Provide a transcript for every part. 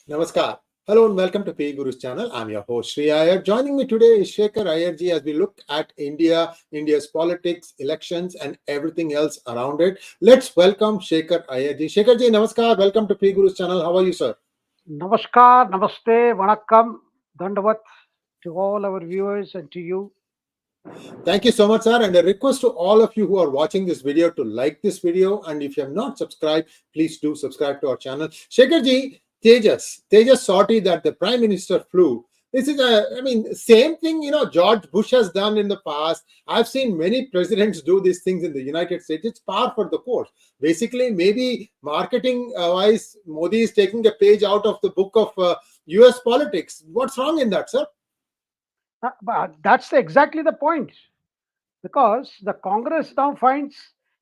Namaskar. Hello and welcome to PGurus channel. I'm your host Sree Iyer. Joining me today is Shekhar as we look at India's politics, elections, and everything else around it. Let's welcome Shekhar. Shekhar ji, namaskar. Welcome to PGurus channel. How are you, sir? Namaskar, Namaste, Vanakkam, Dandavat to all our viewers and to you. Thank you so much, sir. And a request to all of you who are watching this video to like this video. And if you have not subscribed, please do subscribe to our channel. Shekhar ji, Tejas Sortie that the Prime Minister flew. This is same thing, George Bush has done in the past. I've seen many presidents do these things in the United States. It's par for the course. Basically, maybe marketing wise, Modi is taking a page out of the book of US politics. What's wrong in that, sir? But that's exactly the point because the Congress now finds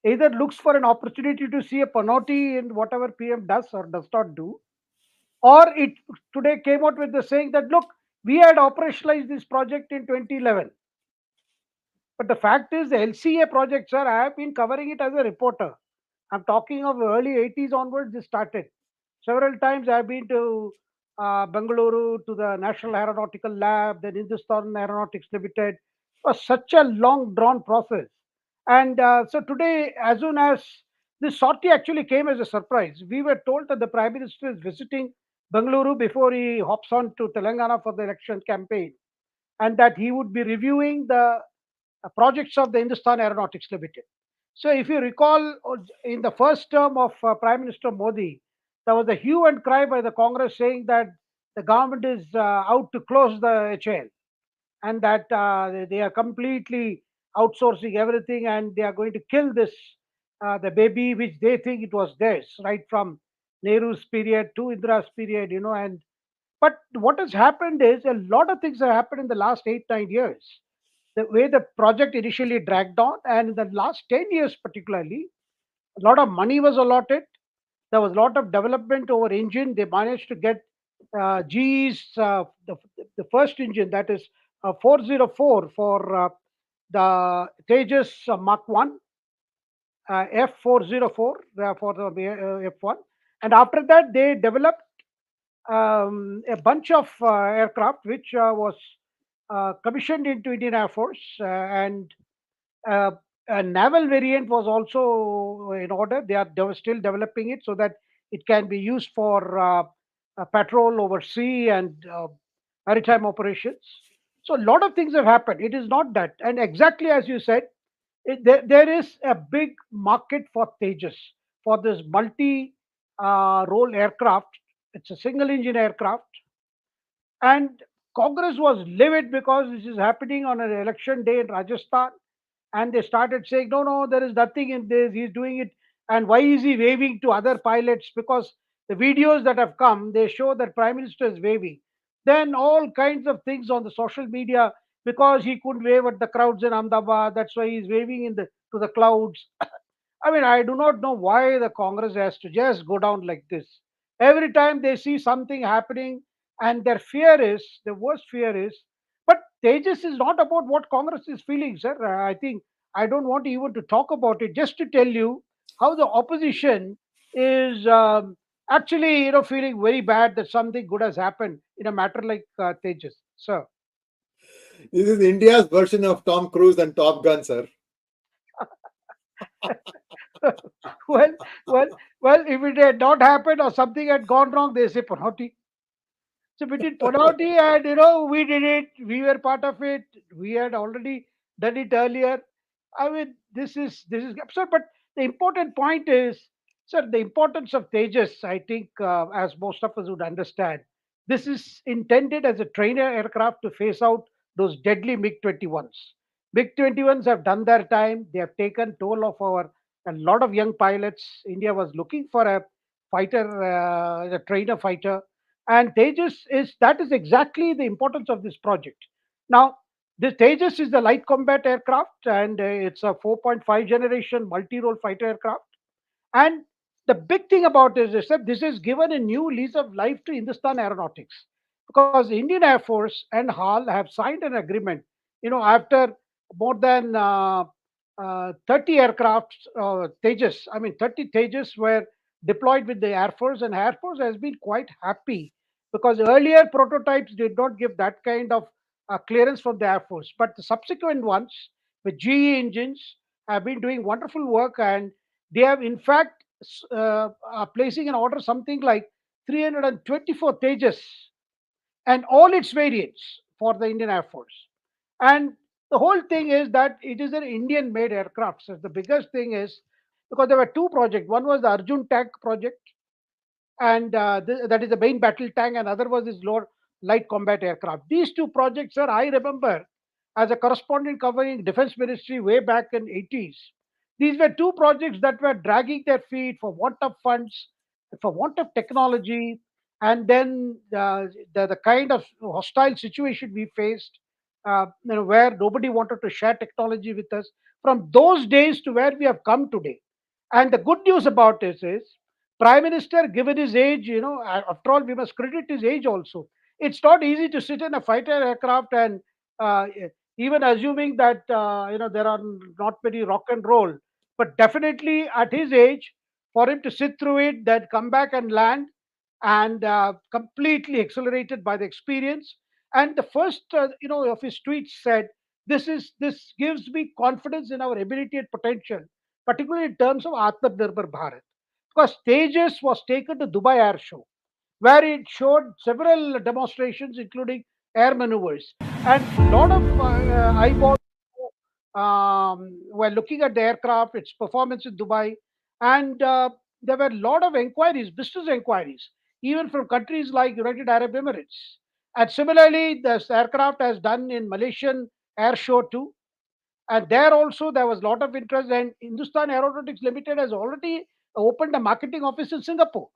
either looks for an opportunity to see a penalty in whatever PM does or does not do, or it today came out with the saying that look, we had operationalized this project in 2011. But the fact is, the LCA project, sir, I have been covering it as a reporter. I'm talking of early 80s onwards, this started. Several times I've been to Bengaluru, to the National Aeronautical Lab, then Hindustan Aeronautics Limited. It was such a long drawn process. And so today, as soon as this sortie actually came as a surprise, we were told that the Prime Minister is visiting Bengaluru before he hops on to Telangana for the election campaign, and that he would be reviewing the projects of the Hindustan Aeronautics Limited. So, if you recall, in the first term of Prime Minister Modi, there was a hue and cry by the Congress saying that the government is out to close the HAL and that they are completely outsourcing everything and they are going to kill this the baby which they think it was theirs right from Nehru's period to Indira's period, and but what has happened is a lot of things have happened in the last 8 9 years. The way the project initially dragged on, and in the last 10 years particularly, a lot of money was allotted. There was a lot of development over engine. They managed to get GE's the first engine, that is 404 for the Tejas Mark 1, F404 for the F1. And after that, they developed a bunch of aircraft which was commissioned into Indian Air Force, and uh, a naval variant was also in order. They were still developing it so that it can be used for patrol over sea and maritime operations. So a lot of things have happened. It is not that, and exactly as you said, there is a big market for Tejas, for this multi role aircraft. It's a single engine aircraft, and Congress was livid because this is happening on an election day in Rajasthan. And they started saying, no, no, there is nothing in this. He's doing it. And why is he waving to other pilots? Because the videos that have come, they show that Prime Minister is waving. Then all kinds of things on the social media because he couldn't wave at the crowds in Ahmedabad. That's why he's waving to the clouds. I mean, I do not know why the Congress has to just go down like this. Every time they see something happening, and their fear is, the worst fear is, but Tejas is not about what Congress is feeling, sir. I think I don't want even to talk about it, just to tell you how the opposition is actually, feeling very bad that something good has happened in a matter like Tejas, sir. This is India's version of Tom Cruise and Top Gun, sir. well, well, well, if it had not happened or something had gone wrong, they say Panoti. So between Panoti and we did it, we were part of it, we had already done it earlier. I mean, this is absurd. But the important point is, sir, the importance of Tejas. I think, as most of us would understand, this is intended as a trainer aircraft to face out those deadly MiG-21s. MiG-21s have done their time. They have taken toll of our a lot of young pilots. India was looking for a fighter, a trainer fighter, and Tejas is that is exactly the importance of this project. Now, the Tejas is the light combat aircraft, and it's a 4.5 generation multi-role fighter aircraft. And the big thing about this is that this has given a new lease of life to Hindustan Aeronautics, because Indian Air Force and HAL have signed an agreement. After more than 30 aircraft Tejas, I mean 30 Tejas were deployed with the Air Force, and Air Force has been quite happy because earlier prototypes did not give that kind of clearance from the Air Force. But the subsequent ones with GE engines have been doing wonderful work, and they have, in fact, are placing an order something like 324 Tejas and all its variants for the Indian Air Force. And the whole thing is that it is an Indian made aircraft. So the biggest thing is because there were two projects. One was the Arjun tank project, and that is the main battle tank, and other was this lower light combat aircraft. These two projects, sir, I remember as a correspondent covering defense ministry way back in 80s. These were two projects that were dragging their feet for want of funds, for want of technology, and then the kind of hostile situation we faced, where nobody wanted to share technology with us. From those days to where we have come today, and the good news about this is Prime Minister, given his age, after all, we must credit his age also. It's not easy to sit in a fighter aircraft and even assuming that there are not many rock and roll, but definitely at his age, for him to sit through it, then come back and land, and completely accelerated by the experience. And the first, of his tweets said, "This gives me confidence in our ability and potential, particularly in terms of Atmanirbhar Bharat." Because Tejas was taken to Dubai Air Show, where it showed several demonstrations, including air maneuvers, and a lot of eyeballs were looking at the aircraft, its performance in Dubai, and there were a lot of inquiries, business inquiries, even from countries like United Arab Emirates. And similarly, this aircraft has done in Malaysian air show too, and there also there was a lot of interest, and Hindustan Aeronautics Limited has already opened a marketing office in Singapore.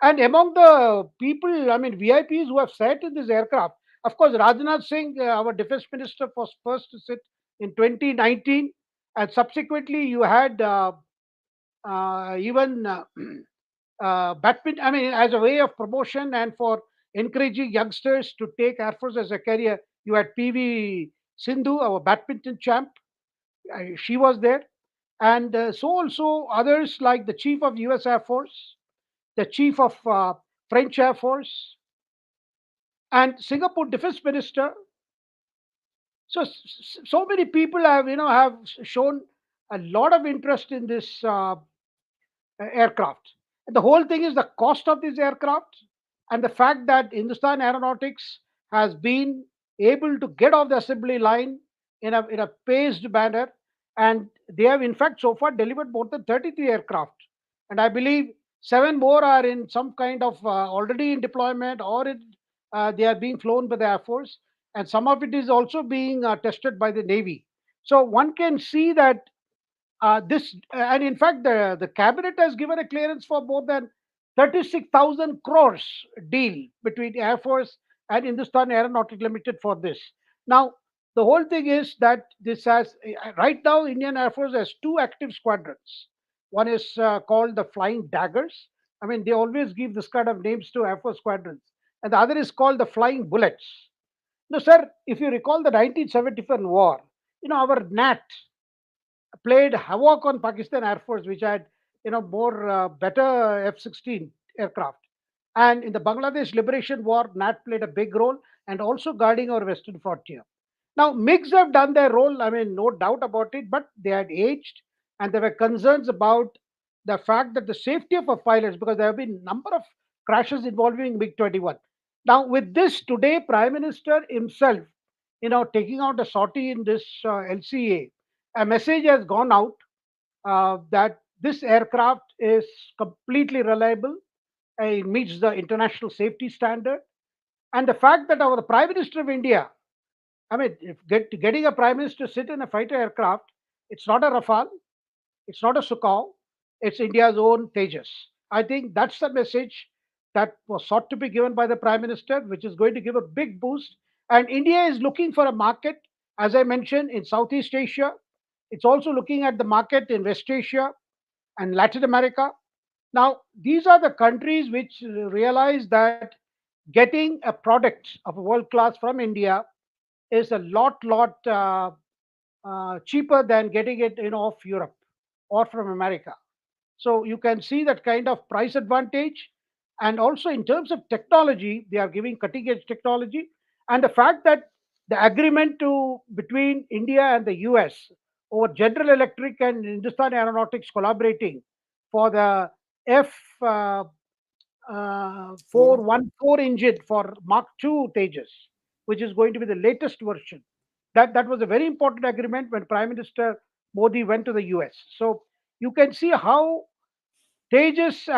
And among the people, I mean, VIPs who have sat in this aircraft, of course, Rajnath Singh, our defense minister, was first to sit in 2019, and subsequently you had even badminton. I mean, as a way of promotion and for encouraging youngsters to take Air Force as a career, you had PV Sindhu, our badminton champ. She was there, and so also others like the chief of US Air Force, the chief of French Air Force, and Singapore Defense Minister. So so many people have shown a lot of interest in this aircraft. And the whole thing is the cost of this aircraft and the fact that Hindustan Aeronautics has been able to get off the assembly line in a paced manner, and they have in fact so far delivered more than 33 aircraft, and I believe seven more are in some kind of already in deployment, or they are being flown by the Air Force, and some of it is also being tested by the Navy. So one can see that and in fact, the cabinet has given a clearance for more than 36,000 crores deal between Air Force and Hindustan Aeronautics Limited for this. Now, the whole thing is that this has right now Indian Air Force has two active squadrons. One is called the Flying Daggers. I mean, they always give this kind of names to Air Force squadrons, and the other is called the Flying Bullets. Now, sir, if you recall the 1971 war, our NAT played havoc on Pakistan Air Force, which had more better F-16 aircraft. And in the Bangladesh Liberation War, NAT played a big role and also guarding our western frontier. Now, MiGs have done their role, I mean, no doubt about it, but they had aged, and there were concerns about the fact that the safety of our pilots, because there have been number of crashes involving MiG-21. Now, with this today, Prime Minister himself, taking out a sortie in this LCA, a message has gone out that this aircraft is completely reliable, it meets the international safety standard, and the fact that our Prime Minister of India, I mean, if getting a Prime Minister to sit in a fighter aircraft, it's not a Rafale, it's not a Sukhoi, it's India's own Tejas. I think that's the message that was sought to be given by the Prime Minister, which is going to give a big boost. And India is looking for a market, as I mentioned, in Southeast Asia. It's also looking at the market in West Asia and Latin America. Now, these are the countries which realize that getting a product of a world class from India is a lot cheaper than getting it off Europe or from America. So you can see that kind of price advantage, And also in terms of technology, they are giving cutting edge technology. And the fact that the agreement between India and the US over General Electric and Hindustan Aeronautics collaborating for the F 414 engine for Mark II Tejas, which is going to be the latest version. That was a very important agreement when Prime Minister Modi went to the US. So you can see how Tejas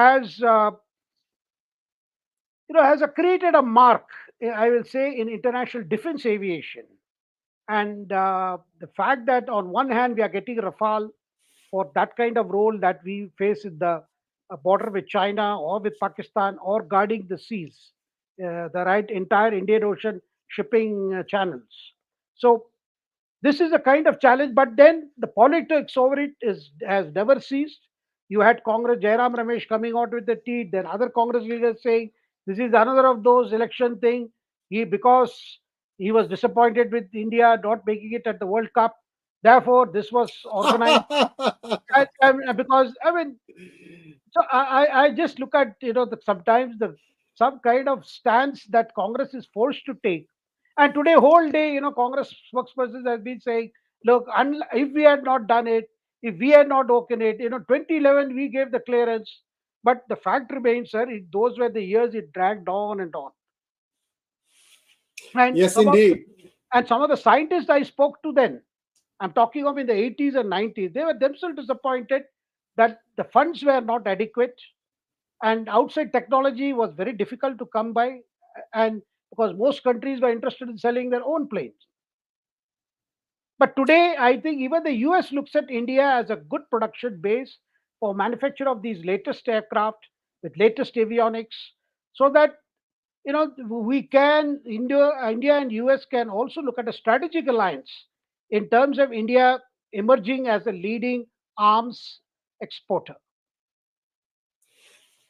has created a mark, I will say, in international defense aviation. And the fact that on one hand we are getting Rafale for that kind of role that we face in the border with China or with Pakistan or guarding the seas, the right entire Indian Ocean shipping channels. So this is a kind of challenge, but then the politics over it has never ceased. You had Congress, Jairam Ramesh coming out with the tweet, then other Congress leaders saying this is another of those election thing. Because he was disappointed with India not making it at the World Cup, therefore this was organized. Because I mean, so I just look at sometimes the some kind of stance that Congress is forced to take. And today whole day, Congress spokespersons have been saying, look, if we had not done it, if we had not opened it, 2011 we gave the clearance. But the fact remains, sir, those were the years it dragged on and on. And Yes, indeed. some of the scientists I spoke to then, I'm talking of in the 80s and 90s, they were themselves disappointed that the funds were not adequate and outside technology was very difficult to come by, and because most countries were interested in selling their own planes. But today I think even the US looks at India as a good production base for manufacture of these latest aircraft with latest avionics, so that we can India and US can also look at a strategic alliance in terms of India emerging as a leading arms exporter.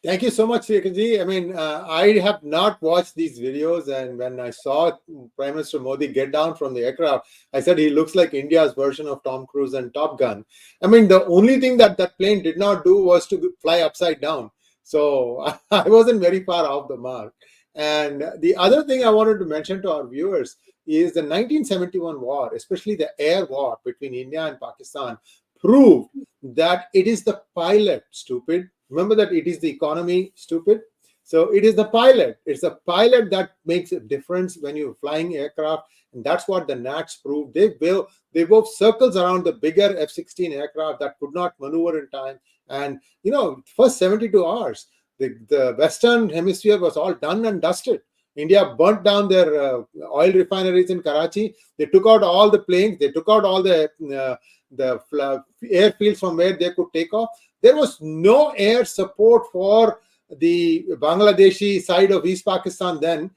Thank you so much, Shekhar. I mean, I have not watched these videos, and when I saw Prime Minister Modi get down from the aircraft, I said he looks like India's version of Tom Cruise and Top Gun. I mean, the only thing that that plane did not do was to fly upside down. So I wasn't very far off the mark. And the other thing I wanted to mention to our viewers is the 1971 war, especially the air war between India and Pakistan, proved that it is the pilot, stupid. Remember that it is the economy, stupid. So it is the pilot. It's the pilot that makes a difference when you're flying aircraft, and that's what the Nats proved. They wove circles around the bigger F-16 aircraft that could not maneuver in time. And first 72 hours, the Western Hemisphere was all done and dusted. India burnt down their oil refineries in Karachi. They took out all the planes. They took out all the airfields from where they could take off. There was no air support for the Bangladeshi side of East Pakistan then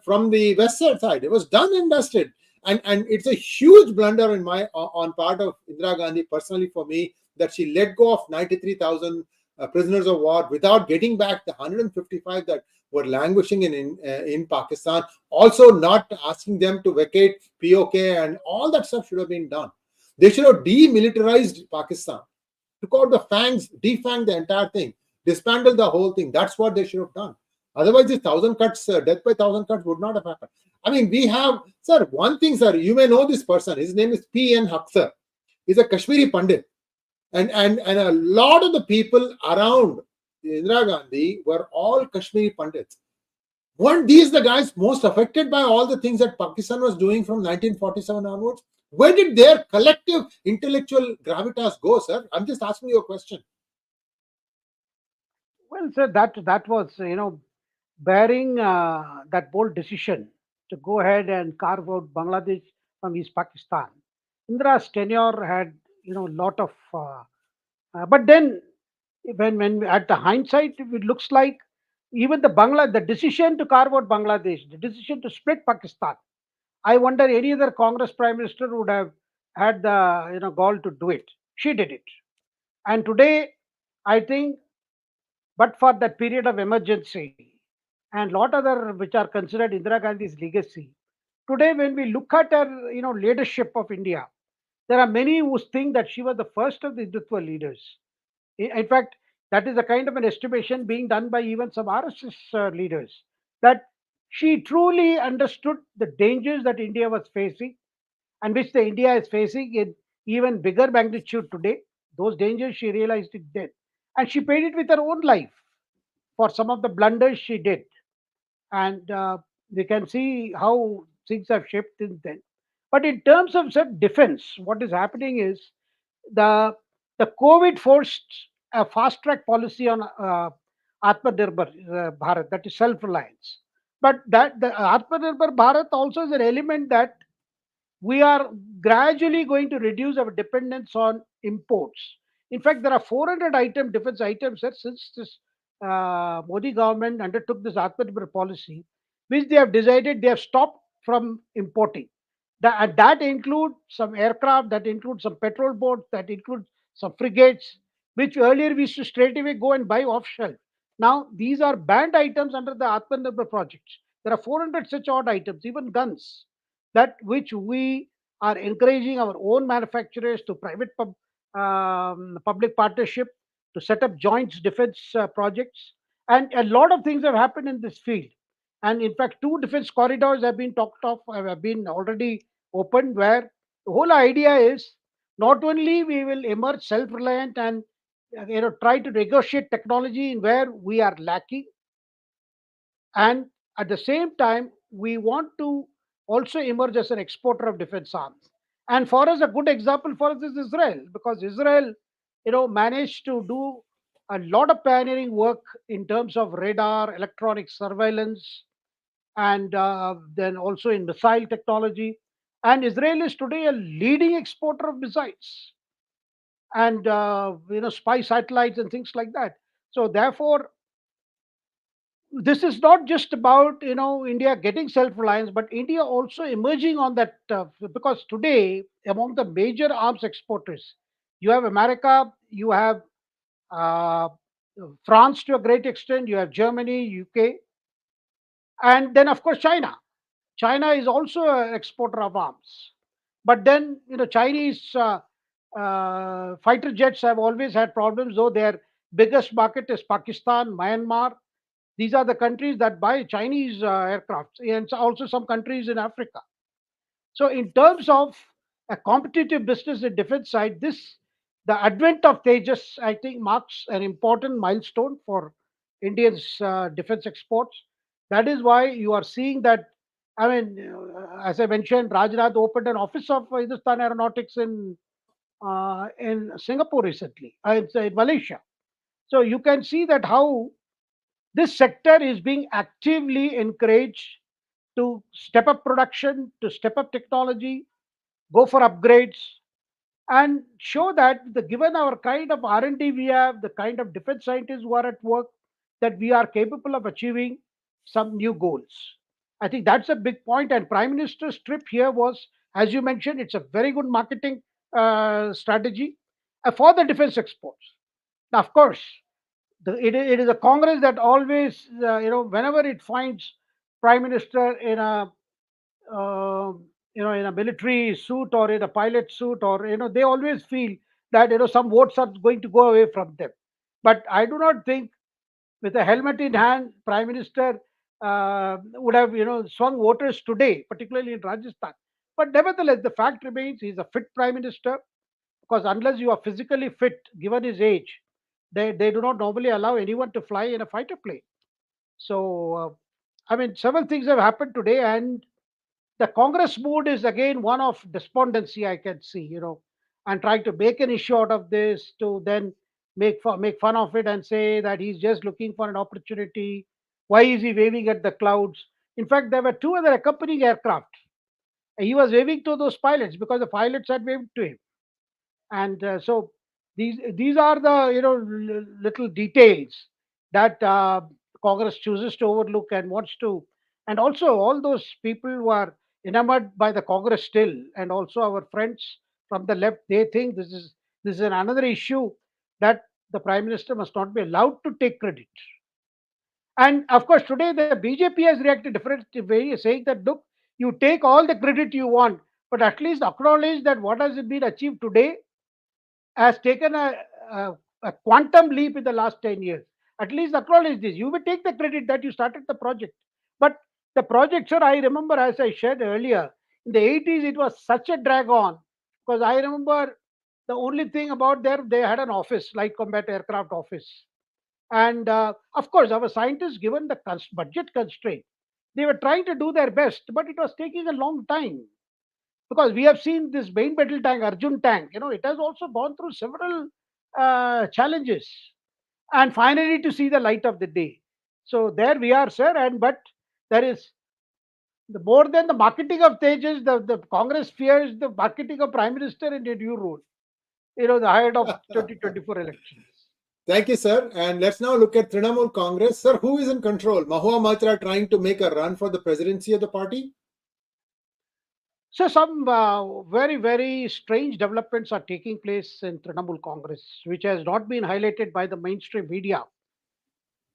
from the western side. It was done and dusted. And it's a huge blunder on part of Indira Gandhi, personally for me, that she let go of 93,000 prisoners of war without getting back the 155 that were languishing in Pakistan. Also not asking them to vacate POK, and all that stuff should have been done. They should have demilitarized Pakistan, took out the fangs, defanged the entire thing, dismantled the whole thing. That's what they should have done. Otherwise, this 1,000 cuts, death by 1,000 cuts would not have happened. I mean, we have, sir, one thing, sir, you may know this person. His name is P.N. Haksar. He's a Kashmiri Pandit. And a lot of the people around Indira Gandhi were all Kashmiri Pandits. Weren't these the guys most affected by all the things that Pakistan was doing from 1947 onwards? Where did their collective intellectual gravitas go, sir? I'm just asking you a question. Well, sir, that was bearing that bold decision to go ahead and carve out Bangladesh from East Pakistan. Indira's tenure had a lot of, but then when at the hindsight, it looks like even the decision to carve out Bangladesh, the decision to split Pakistan. I wonder any other Congress prime minister would have had the gall to do it. She did it, and today, I think, but for that period of emergency and lot other which are considered Indira Gandhi's legacy. Today, when we look at her, leadership of India, there are many who think that she was the first of the Hindutva leaders. In fact, That is a kind of an estimation being done by even some RSS leaders, that she truly understood the dangers that India was facing, and which the India is facing in even bigger magnitude today. Those dangers she realized it then, and she paid it with her own life for some of the blunders she did. And we can see how things have shaped since then. But in terms of defense, what is happening is the the COVID forced a fast track policy on Atmanirbhar Bharat, that is self reliance. But that the Atmanirbhar Bharat also is an element that we are gradually going to reduce our dependence on imports. In fact, there are 400 defense items that since this Modi government undertook this Atmanirbhar policy, which they have decided they have stopped from importing. That includes some aircraft, that includes some petrol boats, that includes some frigates, which earlier we used to straight away go and buy off shelf. Now, these are banned items under the Atmanirbhar projects. There are 400 such odd items, even guns, that which we are encouraging our own manufacturers to public partnership to set up joint defense projects. And a lot of things have happened in this field. And in fact, two defense corridors have been talked of, have been already opened, where the whole idea is not only we will emerge self-reliant and try to negotiate technology in where we are lacking, and at the same time we want to also emerge as an exporter of defense arms. And for us, a good example for us is Israel, because Israel managed to do a lot of pioneering work in terms of radar, electronic surveillance, and then also in missile technology. And Israel is today a leading exporter of missiles and spy satellites and things like that. So therefore, this is not just about India getting self-reliance, but India also emerging on that, because today among the major arms exporters, you have America, you have uh, France to a great extent, you have Germany, UK, and then of course China. China is also an exporter of arms. But then, Chinese fighter jets have always had problems, though their biggest market is Pakistan, Myanmar. These are the countries that buy Chinese aircraft, and also some countries in Africa. So, in terms of a competitive business in defense side, the advent of Tejas, I think, marks an important milestone for Indians' defense exports. That is why you are seeing that. I mean, as I mentioned, Rajnath opened an office of Hindustan Aeronautics in Singapore recently, in Malaysia. So you can see that how this sector is being actively encouraged to step up production, to step up technology, go for upgrades, and show that given our kind of R&D we have, the kind of defense scientists who are at work, that we are capable of achieving some new goals. I think that's a big point. And Prime Minister's trip here was, as you mentioned, it's a very good marketing strategy for the defense exports. Now, of course, it is a Congress that always, whenever it finds Prime Minister in a in a military suit or in a pilot suit, or they always feel that some votes are going to go away from them. But I do not think with a helmet in hand, Prime Minister would have swung voters today, particularly in Rajasthan. But nevertheless, the fact remains he's a fit Prime Minister, because unless you are physically fit, given his age, they do not normally allow anyone to fly in a fighter plane. So, I mean, several things have happened today, and the Congress mood is again one of despondency, I can see, and trying to make an issue out of this to then make fun of it and say that he's just looking for an opportunity. Why is he waving at the clouds? In fact, there were two other accompanying aircraft. He was waving to those pilots because the pilots had waved to him. And so these are the little details that Congress chooses to overlook and wants to. And also all those people who are enamored by the Congress still, and also our friends from the left, they think this is another issue that the Prime Minister must not be allowed to take credit. And of course, today the BJP has reacted different way, saying that look, you take all the credit you want, but at least acknowledge that what has been achieved today has taken a a quantum leap in the last 10 years. At least acknowledge this. You will take the credit that you started the project. But the project, sir, I remember, as I shared earlier, in the 80s, it was such a drag on, because I remember the only thing about there, they had an office, light combat aircraft office. And of course, our scientists, given the budget constraint, they were trying to do their best, but it was taking a long time, because we have seen this main battle tank, Arjun tank, it has also gone through several challenges, and finally to see the light of the day. So there we are, sir. And but there is more than the marketing of Tejas, the Congress fears the marketing of Prime Minister in a new role, the ahead of 2024 elections. Thank you, sir. And let's now look at Trinamool Congress. Sir, who is in control? Mahua Moitra trying to make a run for the presidency of the party? So some very, very strange developments are taking place in Trinamool Congress, which has not been highlighted by the mainstream media.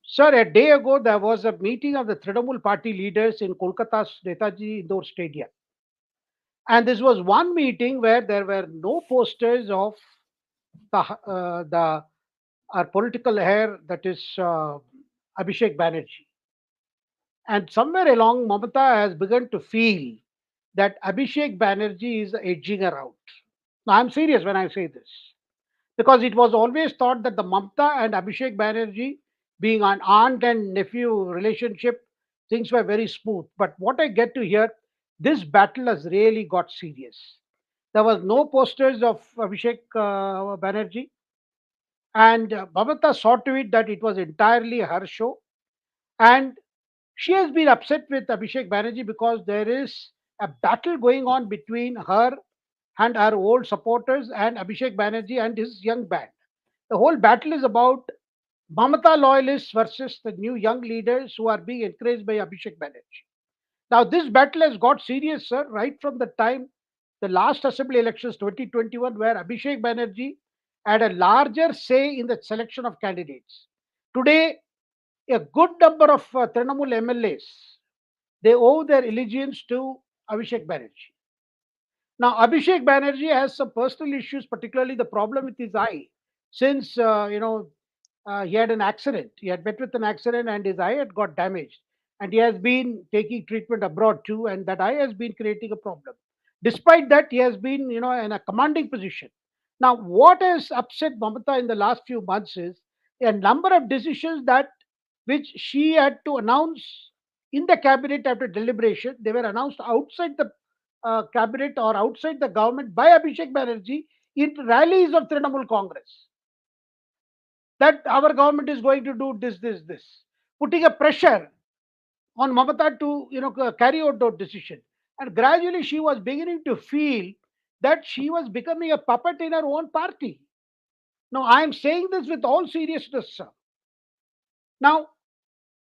Sir, a day ago, there was a meeting of the Trinamool party leaders in Kolkata's Netaji Indoor Stadium. And this was one meeting where there were no posters of the our political heir, that is Abhishek Banerjee. And somewhere along, Mamata has begun to feel that Abhishek Banerjee is edging her out. Now, I'm serious when I say this, because it was always thought that the Mamata and Abhishek Banerjee, being an aunt and nephew relationship, things were very smooth. But what I get to hear, this battle has really got serious. There was no posters of Abhishek Banerjee, and Mamata saw to it that it was entirely her show. And she has been upset with Abhishek Banerjee because there is a battle going on between her and her old supporters and Abhishek Banerjee and his young band. The whole battle is about Mamata loyalists versus the new young leaders who are being encouraged by Abhishek Banerjee. Now, this battle has got serious, sir, right from the time the last assembly elections 2021, where Abhishek Banerjee had a larger say in the selection of candidates. Today, a good number of Trinamool MLAs, they owe their allegiance to Abhishek Banerjee. Now, Abhishek Banerjee has some personal issues, particularly the problem with his eye. Since, he had an accident, he had met with an accident and his eye had got damaged. And he has been taking treatment abroad too, and that eye has been creating a problem. Despite that, he has been, in a commanding position. Now, what has upset Mamata in the last few months is a number of decisions that which she had to announce in the cabinet after deliberation. They were announced outside the cabinet or outside the government by Abhishek Banerjee in rallies of Trinamool Congress, that our government is going to do this, putting a pressure on Mamata to carry out those decision. And gradually she was beginning to feel that she was becoming a puppet in her own party. Now I am saying this with all seriousness, sir. Now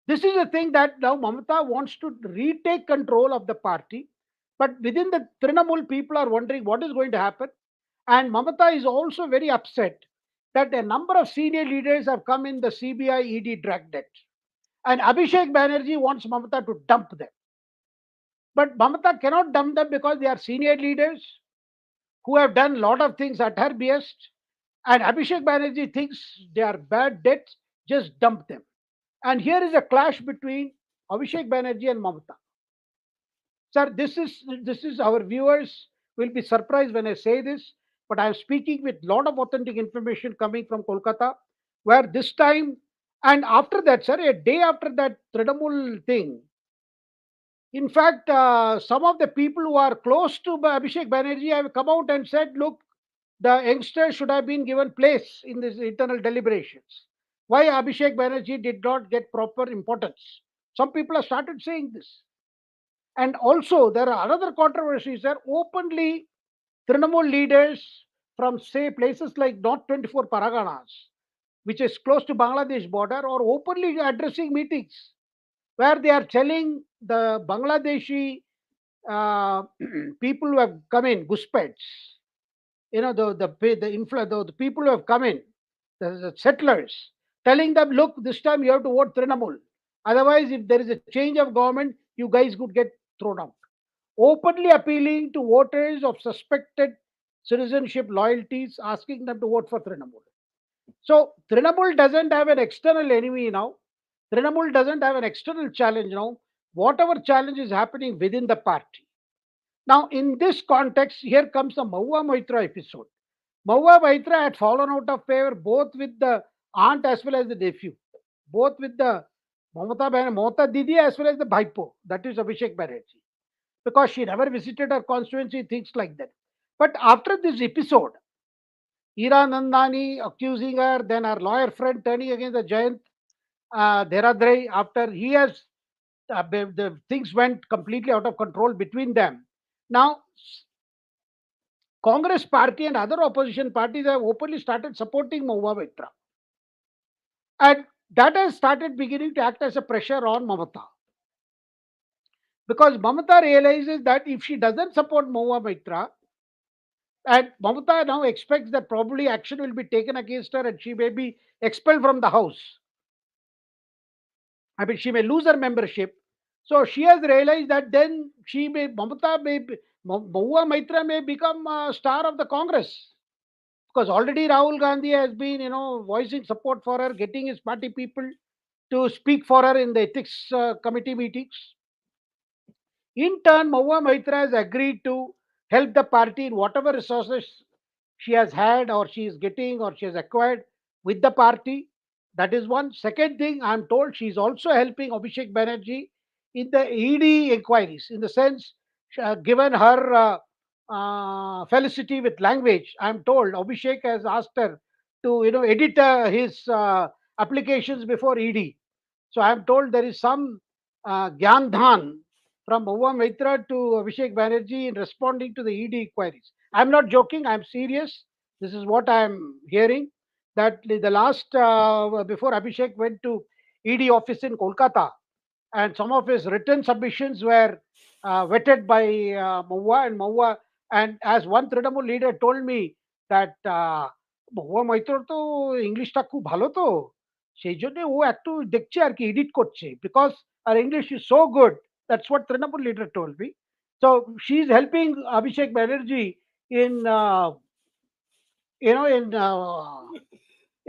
this is a thing that now Mamata wants to retake control of the party, but within the Trinamool, people are wondering what is going to happen. And Mamata is also very upset that a number of senior leaders have come in the CBI ED dragnet. And Abhishek Banerjee wants Mamata to dump them. But Mamata cannot dump them because they are senior leaders who have done a lot of things at her behest. And Abhishek Banerjee thinks they are bad debts, just dump them. And here is a clash between Abhishek Banerjee and Mamata. Sir, this is our viewers will be surprised when I say this, but I am speaking with lot of authentic information coming from Kolkata, where this time and after that, sir, a day after that Trinamool thing, in fact, some of the people who are close to Abhishek Banerjee have come out and said, look, the youngsters should have been given place in these internal deliberations. Why Abhishek Banerjee did not get proper importance? Some people have started saying this. And also, there are another controversies. There openly Trinamool leaders from, say, places like North 24 Paraganas, which is close to Bangladesh border, are openly addressing meetings where they are telling the Bangladeshi uh, people who have come in, Guspets, the people who have come in, the settlers, telling them, look, this time you have to vote Trinamool. Otherwise, if there is a change of government, you guys could get thrown out. Openly appealing to voters of suspected citizenship loyalties, asking them to vote for Trinamool. So Trinamool doesn't have an external enemy now. Trinamool doesn't have an external challenge now. Whatever challenge is happening within the party. Now, in this context, here comes the Mahua Moitra episode. Mahua Moitra had fallen out of favor both with the aunt as well as the nephew, both with the Mamata Didi as well as the Bhaipo, that is Abhishek Banerjee, because she never visited her constituency, things like that. But after this episode, Ira Nandani accusing her, then her lawyer friend turning against the 𝗖𝙬𝙬 Dheradre, after he has the things went completely out of control between them. Now, Congress party and other opposition parties have openly started supporting Mahua Moitra. And that has started beginning to act as a pressure on Mamata. Because Mamata realizes that if she doesn't support Mahua Moitra, and Mamata now expects that probably action will be taken against her and she may be expelled from the house. I mean, she may lose her membership. So she has realized that then Mahua Moitra may become a star of the Congress. Because already Rahul Gandhi has been, voicing support for her, getting his party people to speak for her in the ethics committee meetings. In turn, Mahua Moitra has agreed to help the party in whatever resources she has had or she is getting or she has acquired with the party. That is one. Second thing, I am told she is also helping Abhishek Banerjee in the ED inquiries, in the sense, given her felicity with language, I am told Abhishek has asked her to, edit his applications before ED. So I am told there is some Gyandhan from Mahua Moitra to Abhishek Banerjee in responding to the ED inquiries. I'm not joking, I'm serious. This is what I'm hearing. That the last, before Abhishek went to ED office in Kolkata, and some of his written submissions were vetted by Mahua and Mahua. And as one Trinamool leader told me that Mahua Moitra তো ইংলিশটা খুব ভালো তো সেই জন্য ও একটু দেখছে আর কি এডিট করছে because our English is so good. That's what Trinamool leader told me. So she's helping Abhishek Banerjee in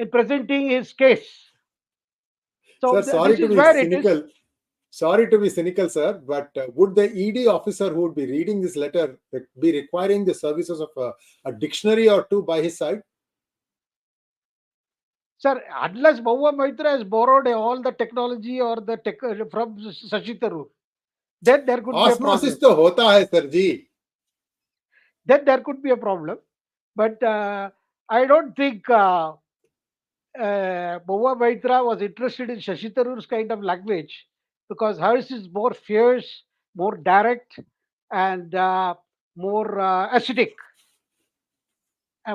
in presenting his case. So Sir, sorry this to is be where it is. cynical. Sorry to be cynical, sir, but would the ED officer who would be reading this letter be requiring the services of a dictionary or two by his side? Sir, unless Mahua Moitra has borrowed all the technology or the tech from 𝗏𝗏 Tharoor, then there could be a Osmosis problem. तो होता है, sir ji. Then there could be a problem. But I don't think Mahua Moitra was interested in 𝗏𝗏 Tharoor's kind of language, because hers is more fierce, more direct, and more acidic.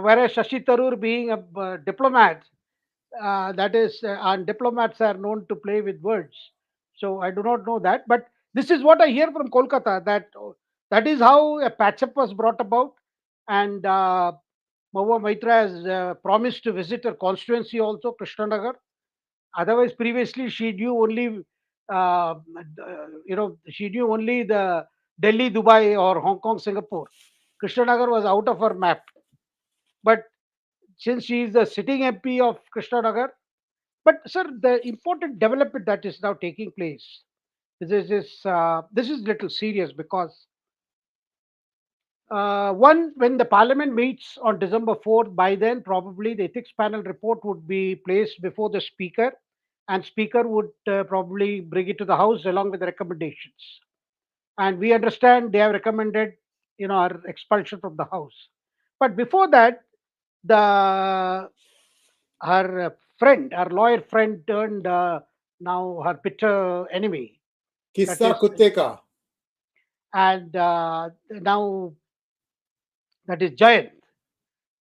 Whereas 𝗏𝗏 Tharoor, being a diplomat, that is, and diplomats are known to play with words. So I do not know that, but this is what I hear from Kolkata, that that is how a patch-up was brought about, and Mahua Moitra has promised to visit her constituency also, Krishnanagar. Otherwise, previously she knew only, she knew only the Delhi, Dubai, or Hong Kong, Singapore. Krishnanagar was out of her map. But since she is the sitting MP of Krishnanagar, but sir, the important development that is now taking place, this is little serious, because one, when the parliament meets on December 4th, by then probably the ethics panel report would be placed before the speaker, and speaker would probably bring it to the house along with the recommendations. And we understand they have recommended, our expulsion from the house. But before that, the her friend, her lawyer friend, turned now her bitter enemy. That किस्सा is, कुत्ते का. and now that is Jayant.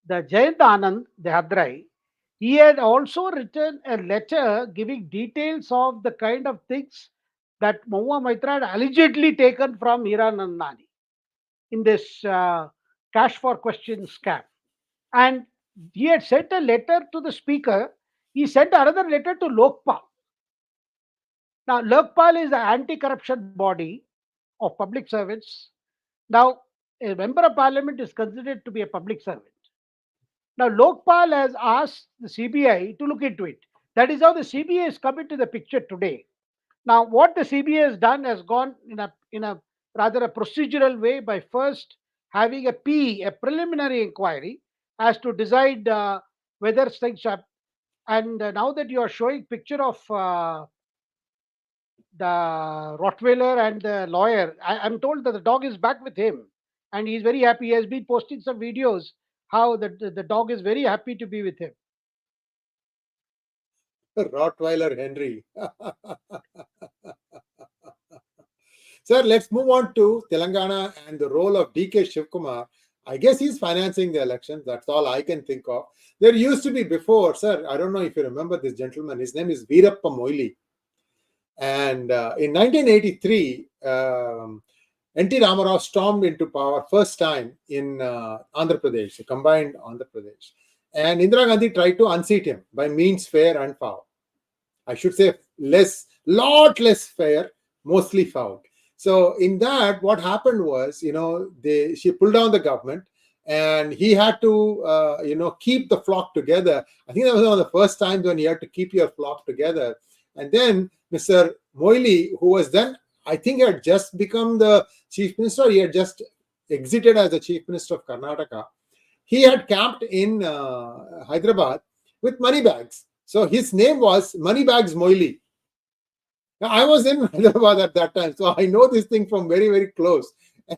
The Jayant Anand Dehadrai, he had also written a letter giving details of the kind of things that Mahua Moitra had allegedly taken from Hira Nandani in this cash for questions scam. And he had sent a letter to the speaker. He sent another letter to Lokpal. Now, Lokpal is the anti-corruption body of public servants. Now, a member of parliament is considered to be a public servant. Now, Lokpal has asked the CBI to look into it. That is how the CBI has come into the picture today. Now, what the CBI has done has gone in a rather a procedural way by first having a preliminary inquiry, as to decide whether things are. And now that you are showing picture of the Rottweiler and the lawyer, I'm told that the dog is back with him, and he's very happy. He has been posting some videos how the dog is very happy to be with him. Rottweiler Henry. Sir, let's move on to Telangana and the role of D K Shivakumar. I guess he's financing the elections. That's all I can think of. There used to be before, sir, I don't know if you remember this gentleman. His name is 𝗣𝗚𝗂𝗻 𝗠𝗍𝗆. And in 1983, N.T. Ramarao stormed into power first time in Andhra Pradesh, a combined Andhra Pradesh. And Indira Gandhi tried to unseat him by means fair and foul. I should say lot less fair, mostly foul. So in that, what happened was, she pulled down the government, and he had to, keep the flock together. I think that was one of the first times when you had to keep your flock together. And then Mr. Moily, who was then, I think, had just become the chief minister, he had just exited as the chief minister of Karnataka. He had camped in Hyderabad with money bags. So his name was Moneybags Moily. Now, I was in Hyderabad at that time, so I know this thing from very, very close.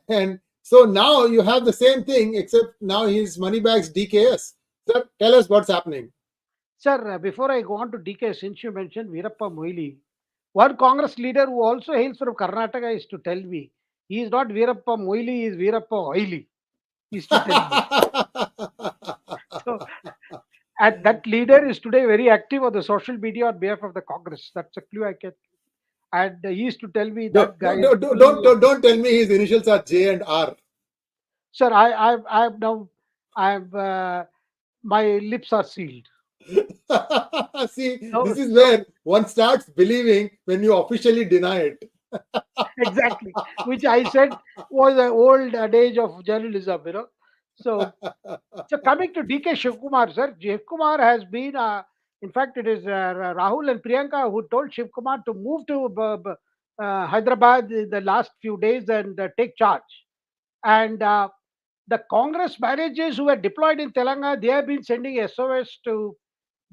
And so now you have the same thing, except now he's Moneybags DKS. Sir, tell us what's happening. Sir, before I go on to DK, since you mentioned 𝗣𝗚𝗂𝗻 𝗠𝗍𝗆, one Congress leader who also hails from Karnataka is to tell me he is not 𝗣𝗚𝗂𝗻 𝗠𝗍𝗆, he is 𝗣𝗚𝗂𝗍 He is to tell me. So, and that leader is today very active on the social media on behalf of the Congress. That's a clue I get. And he used to tell me that guy. Don't tell me his initials are J and R. Sir, I'm now, my lips are sealed. See, this is where one starts believing when you officially deny it. Exactly, which I said was an old adage of journalism, So, coming to D K Shivakumar, sir, Shivakumar has been, in fact, it is Rahul and Priyanka who told Shivakumar to move to Hyderabad in the last few days and take charge. And the Congress managers who were deployed in Telangana, they have been sending SOS to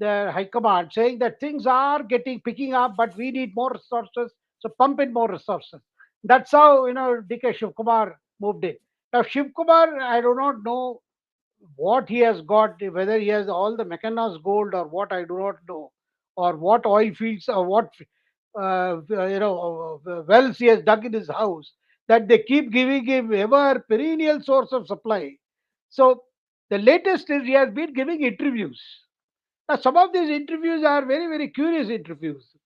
the High Command saying that things are picking up, but we need more resources. So pump in more resources. That's how D K Shivakumar moved in. Now Shivakumar, I do not know what he has got, whether he has all the Mechanas gold or what, I do not know, or what oil fields or what wells he has dug in his house, that they keep giving him ever perennial source of supply. So the latest is he has been giving interviews. Now some of these interviews are very, very curious interviews,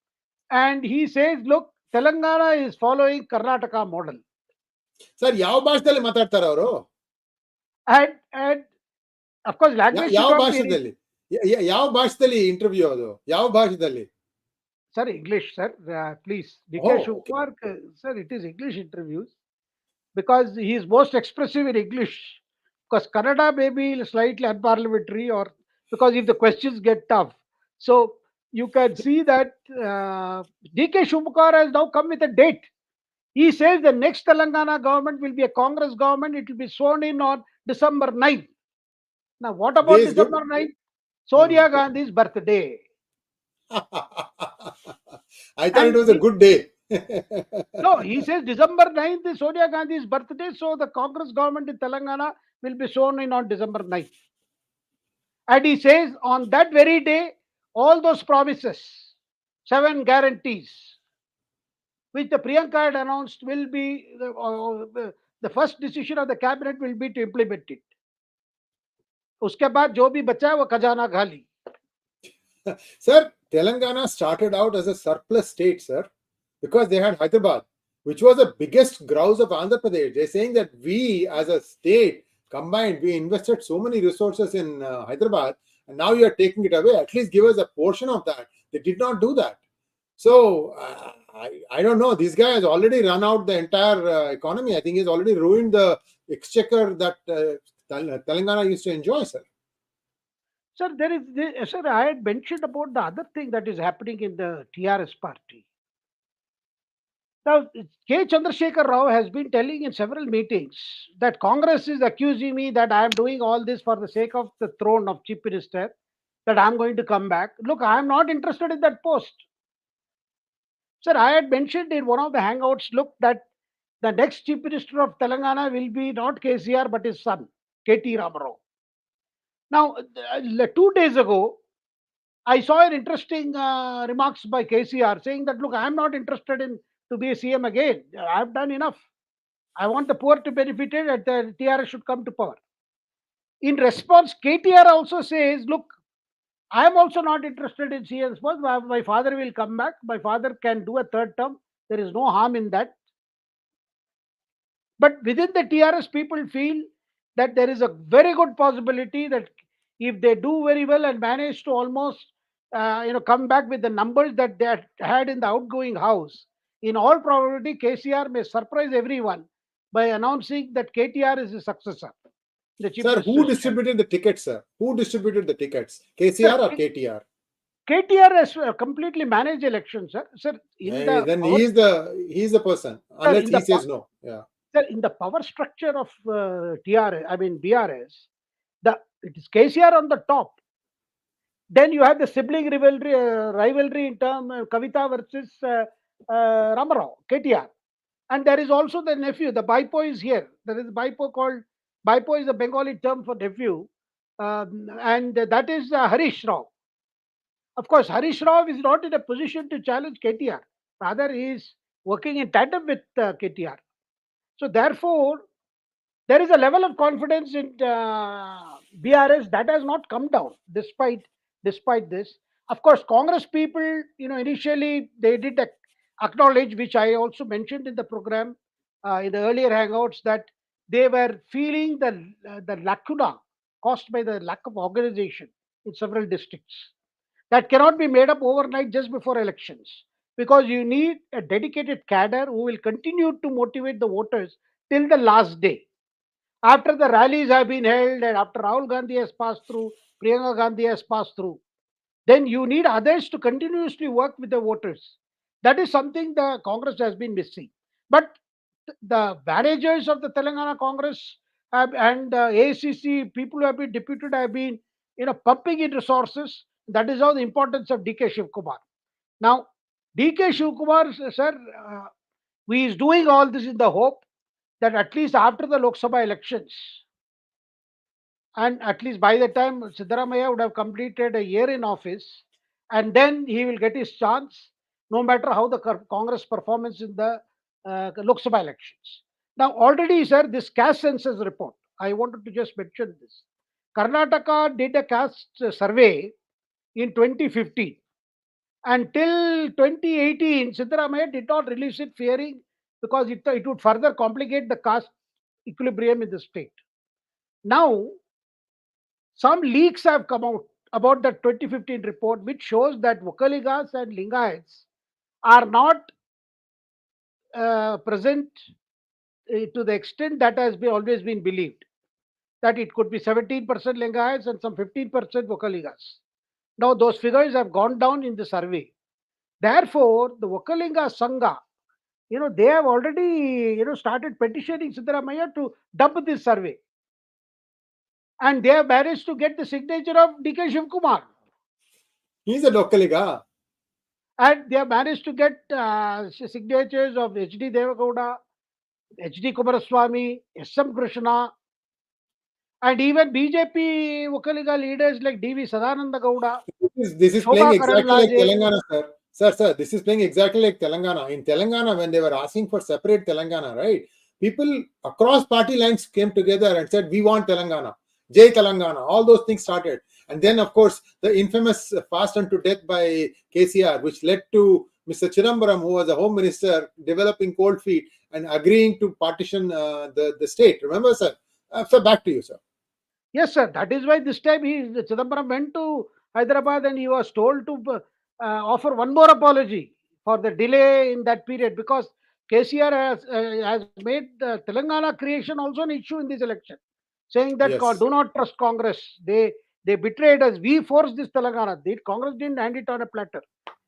and he says, look, Telangana is following Karnataka model. Sir, ಯಾವ ಭಾಷೆದಲ್ಲಿ ಮಾತಾಡ್ತಾರೆ ಅವರು? And of course, language ಯಾವ ಭಾಷೆದಲ್ಲಿ? ಯಾವ ಭಾಷೆದಲ್ಲಿ interview ಅದು? ಯಾವ ಭಾಷೆದಲ್ಲಿ? Sir, English, sir. Please. DK Shivakumar, sir, it is English interviews because he is most expressive in English. Because Kannada may be slightly unparliamentary, or because if the questions get tough. So you can see that DK Shivakumar has now come with a date. He says the next Telangana government will be a Congress government. It will be sworn in on December 9th. Now, what about December 9th? Sonia Gandhi's birthday. I thought it was a good day. No, he says December 9th is Sonia Gandhi's birthday, so the Congress government in Telangana will be sworn in on December 9th. And he says on that very day, all those promises, 7 guarantees, which the Priyanka had announced, will be the first decision of the cabinet will be to implement it. उसके बाद जो भी बचा है वो खजाना खाली. Sir, Telangana started out as a surplus state, sir, because they had Hyderabad, which was the biggest grouse of Andhra Pradesh. They're saying that we, as a state, combined, we invested so many resources in Hyderabad, and now you are taking it away. At least give us a portion of that. They did not do that. So, I don't know. This guy has already run out the entire economy. I think he's already ruined the exchequer that Telangana used to enjoy, sir. Sir, sir, I had mentioned about the other thing that is happening in the TRS party. Now, K. Chandrasekhar Rao has been telling in several meetings that Congress is accusing me that I am doing all this for the sake of the throne of Chief Minister, that I am going to come back. Look, I am not interested in that post. Sir, I had mentioned in one of the hangouts, look, that the next Chief Minister of Telangana will be not KCR but his son, KT Ramarao. Now, 2 days ago, I saw an interesting remarks by KCR saying that, look, I am not interested in to be a CM again. I have done enough. I want the poor to benefit it and the TRS should come to power. In response, KTR also says, look, I am also not interested in CM's post. My father will come back. My father can do a third term. There is no harm in that. But within the TRS, people feel that there is a very good possibility that if they do very well and manage to almost come back with the numbers that they had in the outgoing house, in all probability, KCR may surprise everyone by announcing that KTR is his successor, the chief Sir, who minister's chair. distributed the tickets, sir? Who distributed the tickets? Sir, KCR or KTR? KTR has completely managed elections, sir. Sir, Then he's the person, unless he says no. Yeah. sir, in the power structure of BRS, it is KCR on the top. Then you have the sibling rivalry in term Kavita versus Ramarao, KTR. And there is also the nephew, the Baipo is here. There is Baipo is a Bengali term for nephew. And that is Harish Rao. Of course, Harish Rao is not in a position to challenge KTR. Rather, he is working in tandem with KTR. So therefore, there is a level of confidence in BRS that has not come down despite this. Of course, Congress people, initially they did acknowledge, which I also mentioned in the program in the earlier hangouts, that they were feeling the lacuna caused by the lack of organization in several districts. That cannot be made up overnight just before elections, because you need a dedicated cadre who will continue to motivate the voters till the last day. After the rallies have been held and after Rahul Gandhi has passed through, Priyanka Gandhi has passed through, then you need others to continuously work with the voters. That is something the Congress has been missing. But the managers of the Telangana Congress and ACC people who have been deputed have been pumping in resources. That is how the importance of DK Shivakumar. Now, DK Shivakumar, sir, we is doing all this in the hope that at least after the Lok Sabha elections, and at least by the time Siddaramaiah would have completed a year in office, and then he will get his chance, no matter how the Congress performance in the Lok Sabha elections. Now, already, sir, this caste census report, I wanted to just mention this. Karnataka did a caste survey in 2015. Until 2018, Siddaramaiah did not release it, fearing because it would further complicate the caste equilibrium in the state. Now, some leaks have come out about the 2015 report, which shows that Vokaligas and Lingayats are not present to the extent that has always been believed. That it could be 17% Lingayats and some 15% Vokaligas. Now, those figures have gone down in the survey. Therefore, the Vokalinga Sangha, they have already, started petitioning Siddaramaiah to dump this survey. And they have managed to get the signature of D K Shivakumar. He's a Lokaliga. And they have managed to get signatures of HD Devagowda, HD Kumaraswamy, SM Krishna, and even BJP Vokaliga leaders like DV Sadananda Gowda. This is playing exactly like Telangana, sir. Sir, this is playing exactly like Telangana. In Telangana, when they were asking for separate Telangana, right? People across party lines came together and said, we want Telangana. Jai Telangana. All those things started. And then, of course, the infamous fast unto death by KCR, which led to Mr. Chidambaram, who was a home minister, developing cold feet and agreeing to partition the state. Remember, sir? So back to you, sir. Yes, sir. That is why this time Chidambaram went to Hyderabad and he was told to offer one more apology for the delay in that period, because KCR has made the Telangana creation also an issue in this election, saying that Yes. do not trust Congress. They They betrayed us. We forced this Telangana. Congress didn't hand it on a platter.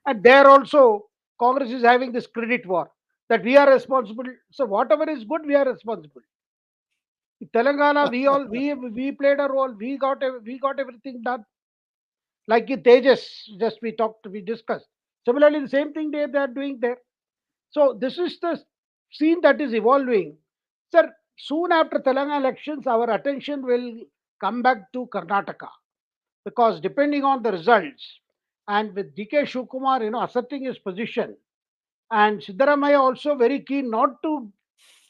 And there also, Congress is having this credit war that we are responsible. So whatever is good, we are responsible. In Telangana, we played a role. We got everything done. Like in Tejas, just we discussed. Similarly, the same thing they are doing there. So this is the scene that is evolving. Sir, soon after Telangana elections, our attention will come back to Karnataka, because depending on the results, and with D K Shivakumar, asserting his position, and Siddaramaiah also very keen not to,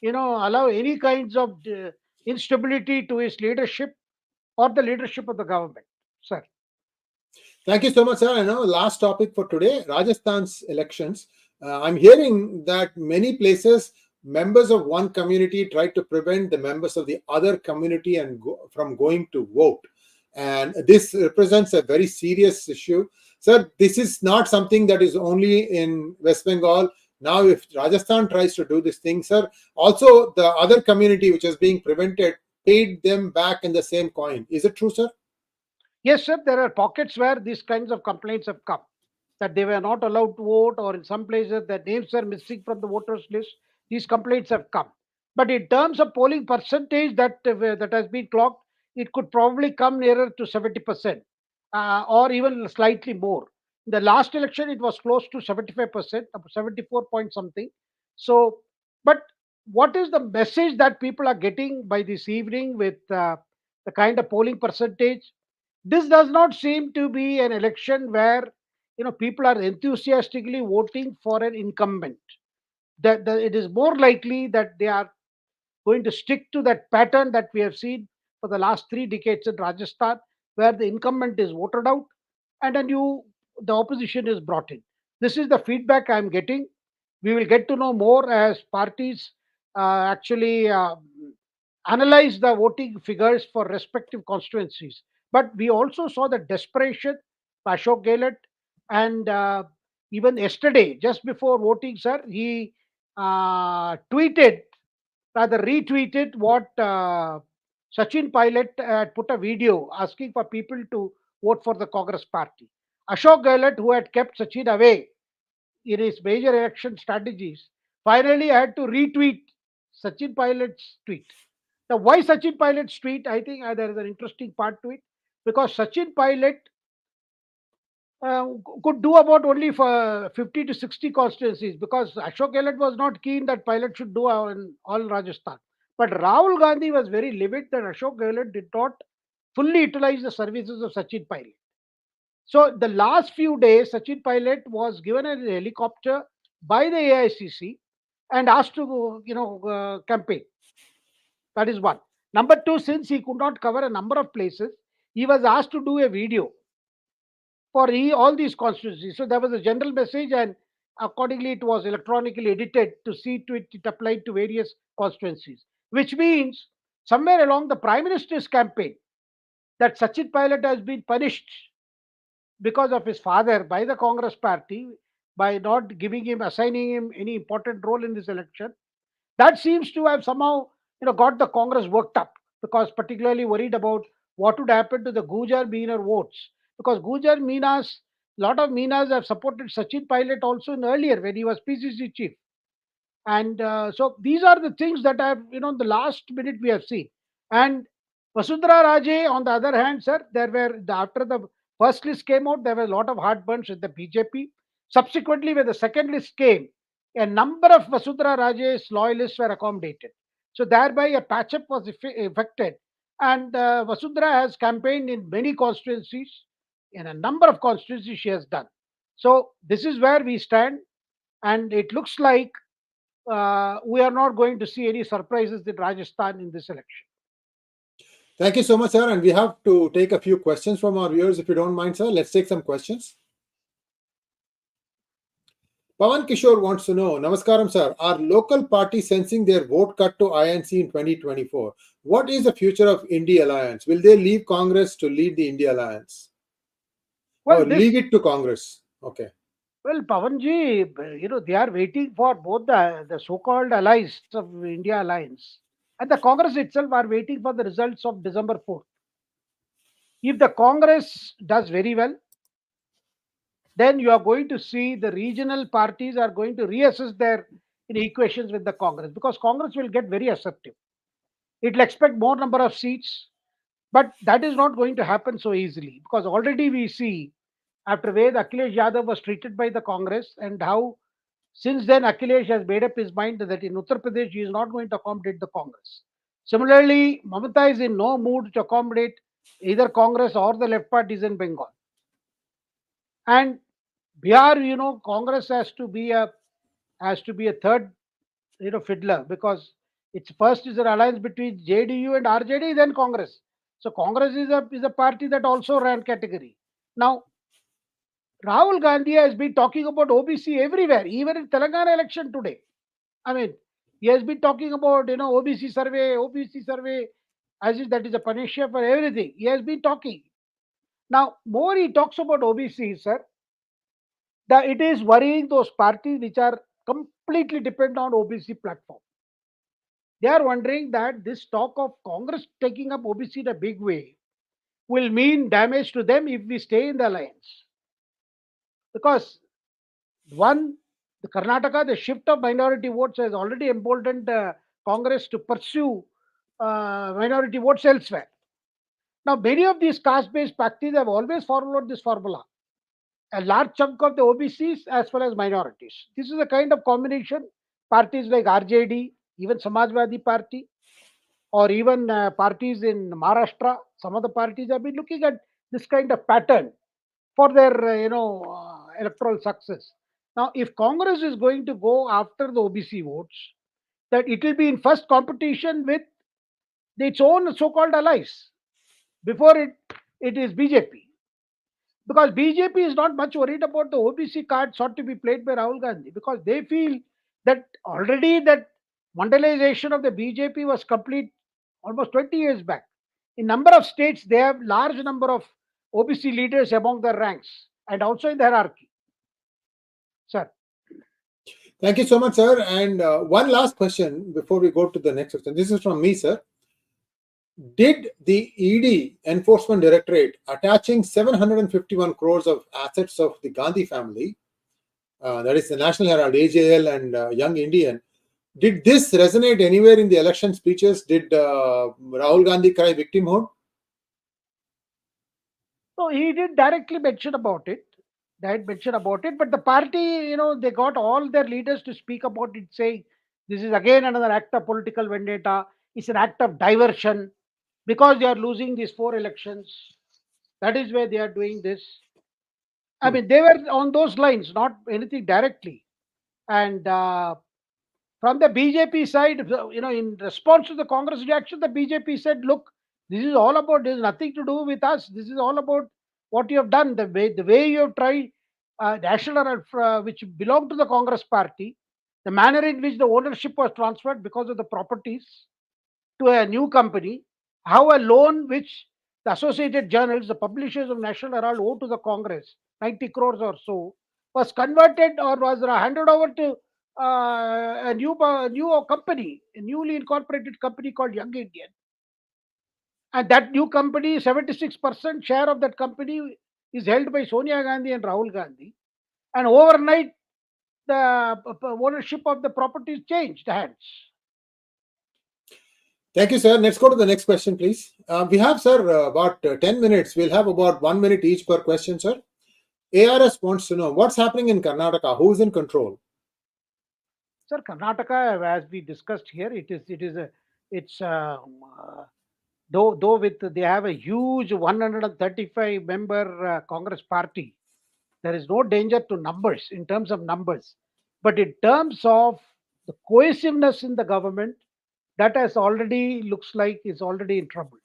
allow any kinds of instability to his leadership or the leadership of the government. Sir. Thank you so much, sir. I know last topic for today, Rajasthan's elections. I'm hearing that many places members of one community try to prevent the members of the other community from going to vote. And this represents a very serious issue. Sir, this is not something that is only in West Bengal. Now, if Rajasthan tries to do this thing, sir, also the other community which is being prevented paid them back in the same coin. Is it true, sir? Yes, sir, there are pockets where these kinds of complaints have come, that they were not allowed to vote, or in some places their names are missing from the voters list. These complaints have come. But in terms of polling percentage that has been clocked, it could probably come nearer to 70%, or even slightly more. In the last election, it was close to 75%, 74 point something. So, but what is the message that people are getting by this evening with the kind of polling percentage? This does not seem to be an election where people are enthusiastically voting for an incumbent. That it is more likely that they are going to stick to that pattern that we have seen for the last 3 decades in Rajasthan, where the incumbent is voted out and the opposition is brought in. This is the feedback I am getting. We will get to know more as parties actually analyze the voting figures for respective constituencies. But we also saw the desperation by Ashok Gehlot, and even yesterday, just before voting, sir, he tweeted, rather retweeted what Sachin Pilot had put a video asking for people to vote for the Congress party. Ashok Gehlot, who had kept Sachin away in his major election strategies, finally had to retweet Sachin Pilot's tweet. Now, why Sachin Pilot's tweet? I think there is an interesting part to it, because Sachin Pilot could do about only for 50 to 60 constituencies, because Ashok Gehlot was not keen that Pilot should do in all Rajasthan. But Rahul Gandhi was very livid that Ashok Gehlot did not fully utilize the services of Sachin Pilot. So the last few days, Sachin Pilot was given a helicopter by the AICC and asked to campaign. That is one. Number two, since he could not cover a number of places, he was asked to do a video for all these constituencies. So there was a general message, and accordingly, it was electronically edited to see to it applied to various constituencies. Which means somewhere along the Prime Minister's campaign, that Sachin Pilot has been punished because of his father by the Congress party by not assigning him any important role in this election. That seems to have somehow got the Congress worked up, because particularly worried about what would happen to the Gujar Meenar votes, because Gujar Meenas, lot of Meenas have supported Sachin Pilot also in earlier when he was PCC chief. And so these are the things that have, the last minute we have seen. And Vasundhara Raje, on the other hand, sir, after the first list came out, there were a lot of heartburns with the BJP. Subsequently, when the second list came, a number of Vasundhara Raje's loyalists were accommodated. So thereby a patch-up was effected. And Vasundhara has campaigned in many constituencies. In a number of constituencies she has done. So this is where we stand. And it looks like we are not going to see any surprises in Rajasthan in this election. Thank you so much, sir. And we have to take a few questions from our viewers, if you don't mind, sir. Let's take some questions. Pawan Kishore wants to know, Namaskaram, sir. Are local parties sensing their vote cut to INC in 2024? What is the future of INDI Alliance? Will they leave Congress to lead the INDI Alliance? Or leave it to Congress? Okay. Well, Pavanji, they are waiting for both the so-called allies of India Alliance and the Congress itself are waiting for the results of December 4th. If the Congress does very well, then you are going to see the regional parties are going to reassess their equations with the Congress, because Congress will get very assertive. It will expect more number of seats, but that is not going to happen so easily, because already we see after way the Akhilesh Yadav was treated by the Congress, and how since then Akhilesh has made up his mind that in Uttar Pradesh he is not going to accommodate the Congress. Similarly, Mamata is in no mood to accommodate either Congress or the left parties in Bengal. And Bihar, Congress has to be a third, fiddler, because it's first is an alliance between JDU and RJD, then Congress. So Congress is a party that also ran category. Now Rahul Gandhi has been talking about OBC everywhere, even in Telangana election today. I mean, he has been talking about OBC survey, as if that is a panacea for everything. He has been talking. Now, more he talks about OBC, sir, that it is worrying those parties which are completely dependent on OBC platform. They are wondering that this talk of Congress taking up OBC in a big way will mean damage to them if we stay in the alliance. Because one, the Karnataka, the shift of minority votes has already emboldened Congress to pursue minority votes elsewhere. Now, many of these caste-based parties have always followed this formula: a large chunk of the OBCs as well as minorities. This is a kind of combination parties like RJD, even Samajwadi Party, or even parties in Maharashtra. Some of the parties have been looking at this kind of pattern for their electoral success. Now, if Congress is going to go after the OBC votes, that it will be in first competition with its own so-called allies. Before it is BJP, because BJP is not much worried about the OBC card sought to be played by Rahul Gandhi, because they feel that already that mandalization of the BJP was complete almost 20 years back. In number of states, they have large number of OBC leaders among their ranks and also in the hierarchy. Sir. Thank you so much, sir. And one last question before we go to the next question. This is from me, sir. Did the ED Enforcement Directorate attaching 751 crores of assets of the Gandhi family, that is the National Herald, AJL, and Young Indian, did this resonate anywhere in the election speeches? Did Rahul Gandhi cry victimhood? So he did directly mention about it. But the party, they got all their leaders to speak about it, saying this is again another act of political vendetta. It's an act of diversion because they are losing these 4 elections. That is where they are doing this. I mean, they were on those lines, not anything directly. And from the BJP side, in response to the Congress reaction, the BJP said, look, this is all about, this is nothing to do with us. This is all about what you have done, the way you have tried National, which belonged to the Congress party, the manner in which the ownership was transferred because of the properties to a new company, how a loan which the Associated Journals, the publishers of National Herald, owe to the Congress, 90 crores or so, was converted or was handed over to a new company, a newly incorporated company called Young Indian. And that new company, 76% share of that company is held by Sonia Gandhi and Rahul Gandhi. And overnight, the ownership of the properties changed hands. Thank you, sir. Let's go to the next question, please. We have, sir, about 10 minutes. We'll have about 1 minute each per question, sir. ARS wants to know what's happening in Karnataka. Who's in control? Sir, Karnataka, as we discussed here, though they have a huge 135 member Congress party, there is no danger to numbers in terms of numbers, but in terms of the cohesiveness in the government, that has already looks like is already in trouble,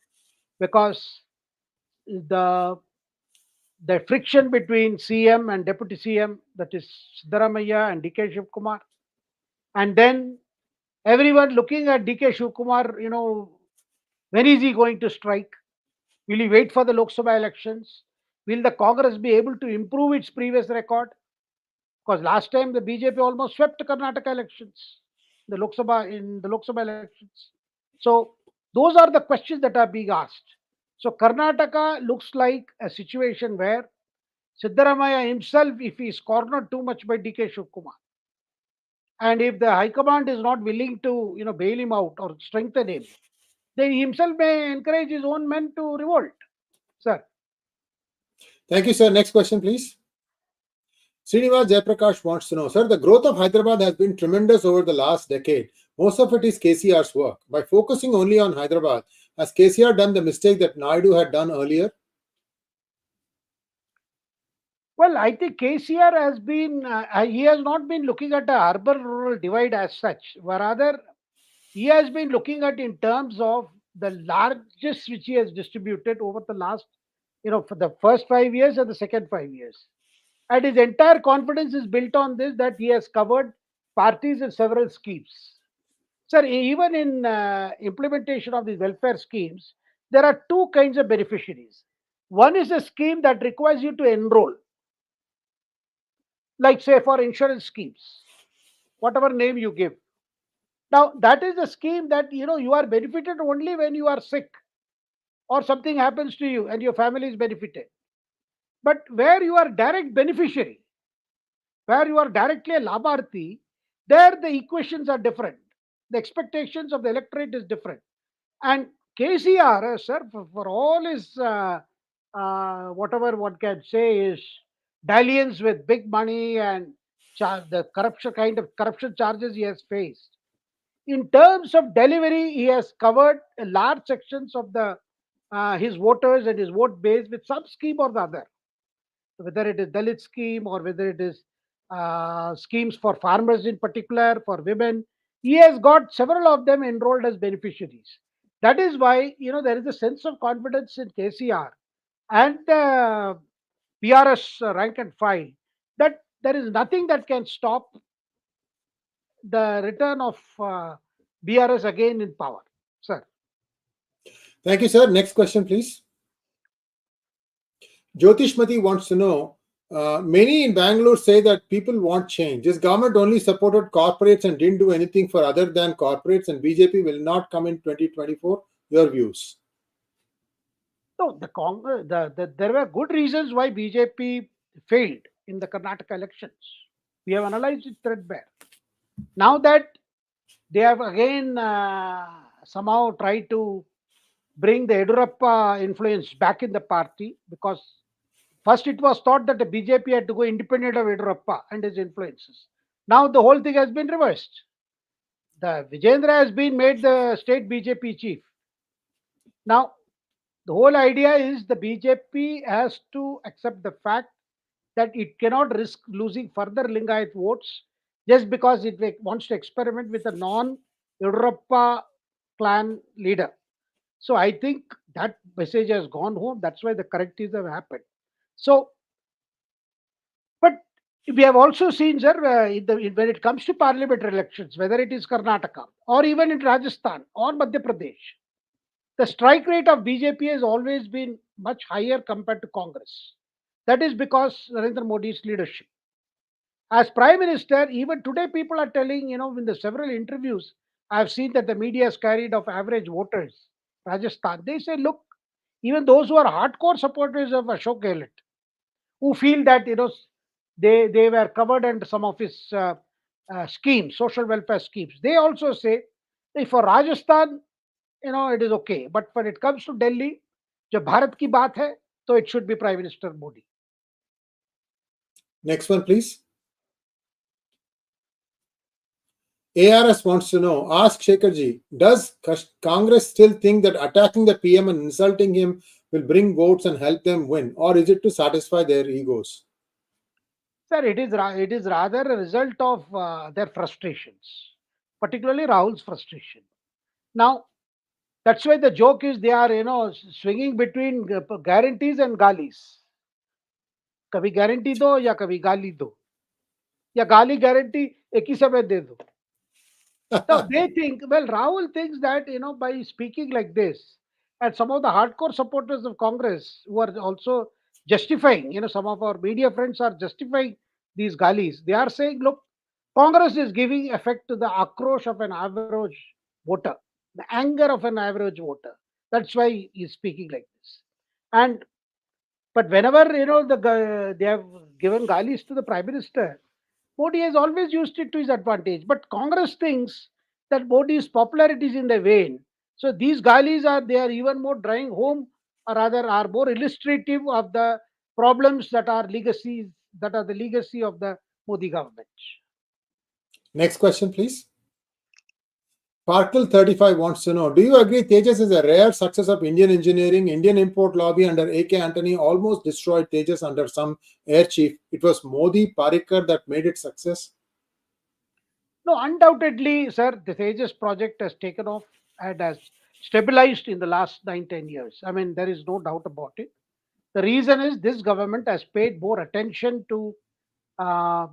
because the friction between CM and Deputy CM, that is 𝗒𝙖𝙗𝘆 and D K Shivakumar, and then everyone looking at D K Shivakumar, when is he going to strike? Will he wait for the Lok Sabha elections? Will the Congress be able to improve its previous record? Because last time the BJP almost swept the Karnataka elections, in the Lok Sabha elections. So those are the questions that are being asked. So Karnataka looks like a situation where Siddaramaiah himself, if he is cornered too much by DK Shivakumar, and if the High Command is not willing to, bail him out or strengthen him, then he himself may encourage his own men to revolt. Sir. Thank you, sir. Next question, please. Srinivas Jayaprakash wants to know, sir, the growth of Hyderabad has been tremendous over the last decade. Most of it is KCR's work. By focusing only on Hyderabad, has KCR done the mistake that Naidu had done earlier? Well, I think KCR has been, he has not been looking at the urban-rural divide as such. Rather, he has been looking at in terms of the largest which he has distributed over the last, for the first 5 years and the second 5 years. And his entire confidence is built on this, that he has covered parties in several schemes. Sir, even in implementation of these welfare schemes, there are two kinds of beneficiaries. One is a scheme that requires you to enroll, like say for insurance schemes, whatever name you give. Now, that is a scheme that you are benefited only when you are sick or something happens to you and your family is benefited. But where you are direct beneficiary, where you are directly a Labharthi, there the equations are different. The expectations of the electorate is different. And KCR, sir, for all his whatever one can say is dalliance with big money and the corruption charges he has faced. In terms of delivery, he has covered a large sections of the his voters and his vote base with some scheme or the other, whether it is Dalit scheme or whether it is schemes for farmers in particular, for women. He has got several of them enrolled as beneficiaries. That is why there is a sense of confidence in KCR and PRS rank and file, that there is nothing that can stop the return of BRS again in power. Sir. Thank you, sir. Next question, please. 𝗤𝙧𝙤𝘀𝘆 wants to know, many in Bangalore say that people want change. This government only supported corporates and didn't do anything for other than corporates, and BJP will not come in 2024. Your views? No, there were good reasons why BJP failed in the Karnataka elections. We have analyzed it threadbare. Now that they have again somehow tried to bring the Yediyurappa influence back in the party, because first it was thought that the BJP had to go independent of Yediyurappa and his influences. Now the whole thing has been reversed. The Vijayendra has been made the state BJP chief. Now, the whole idea is the BJP has to accept the fact that it cannot risk losing further Lingayat votes just because it wants to experiment with a non-Yediyurappa clan leader. So I think that message has gone home. That's why the correctives have happened. So, but we have also seen, sir, when it comes to parliamentary elections, whether it is Karnataka or even in Rajasthan or Madhya Pradesh, the strike rate of BJP has always been much higher compared to Congress. That is because Narendra Modi's leadership. As Prime Minister, even today people are telling, in the several interviews, I have seen that the media has carried of average voters, Rajasthan. They say, look, even those who are hardcore supporters of Ashok Gehlot, who feel that, they were covered under some of his schemes, social welfare schemes, they also say, that for Rajasthan, it is okay. But when it comes to Delhi, जब भारत की बात है, so it should be Prime Minister Modi. Next one, please. ARS wants to know, ask Shekhar ji, does Congress still think that attacking the PM and insulting him will bring votes and help them win, or is it to satisfy their egos? Sir, it is rather a result of their frustrations, particularly Rahul's frustration. Now, that's why the joke is they are, swinging between guarantees and galis. कभी guarantee दो या कभी गाली दो या गाली guarantee एक ही समय दे दो. So they think, well, Rahul thinks that, by speaking like this, and some of the hardcore supporters of Congress who are also justifying, some of our media friends are justifying these galis. They are saying, look, Congress is giving effect to the akrosh of an average voter, the anger of an average voter. That's why he's speaking like this. And but whenever they have given galis to the prime minister, Modi has always used it to his advantage. But Congress thinks that Modi's popularity is in the wane. So these galis are even more drawing home, or rather are more illustrative of the problems that are the legacy of the Modi government. Next question, please. Sparkle35 wants to know, do you agree Tejas is a rare success of Indian engineering? Indian import lobby under AK Antony almost destroyed Tejas under some air chief. It was Modi Parikar that made it success. No, undoubtedly, sir, the Tejas project has taken off and has stabilized in the last 9, 10 years. I mean, there is no doubt about it. The reason is this government has paid more attention to uh,